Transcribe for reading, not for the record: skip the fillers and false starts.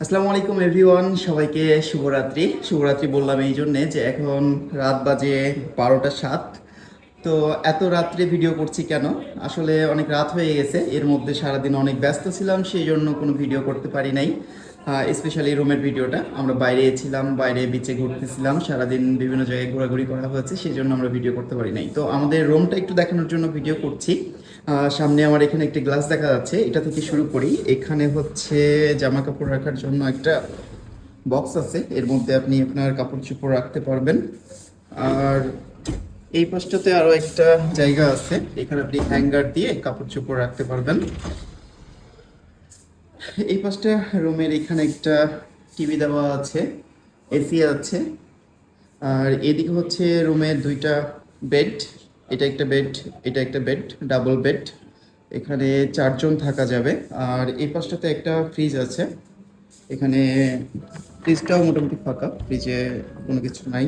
আসসালামু আলাইকুম এভরিওয়ান, সবাইকে শুভরাত্রি বললাম এই জন্যে যে এখন রাত বাজে 12টা 7। তো এত রাত্রে ভিডিও করছি কেন? আসলে অনেক রাত হয়ে গেছে, এর মধ্যে সারাদিন অনেক ব্যস্ত ছিলাম, সেই জন্য কোনো ভিডিও করতে পারি নাই। স্পেশালি রুমের ভিডিওটা, আমরা বাইরে ছিলাম, বাইরে বিচে ঘুরতেছিলাম, সারাদিন বিভিন্ন জায়গায় ঘোরাঘুরি করা হয়েছে, সেই জন্য আমরা ভিডিও করতে পারি নাই। তো আমাদের রুমটা একটু দেখানোর জন্য ভিডিও করছি। সামনে আমার এখানে একটি গ্লাস দেখা যাচ্ছে, এটা থেকে শুরু করি। এখানে হচ্ছে জামা কাপড় রাখার জন্য একটা বক্স আছে, এর মধ্যে আপনি আপনার কাপড় চোপড় রাখতে পারবেন। আর এই পাশটাতে আরো একটা জায়গা আছে, এখানে আপনি হ্যাঙ্গার দিয়ে কাপড় চোপড় রাখতে পারবেন। এই পাশটা রুমের এখানে একটা টিভি দেওয়া আছে, এসি আছে। আর এদিকে হচ্ছে রুমের দুইটা বেড, এটা একটা বেড, এটা একটা বেড, ডাবল বেড। এখানে 4 জন থাকা যাবে। আর এই পাশটাতে একটা ফ্রিজ আছে, এখানে ফ্রিজটাও মোটামুটি ফাঁকা, ফ্রিজে কোনো কিছু নাই।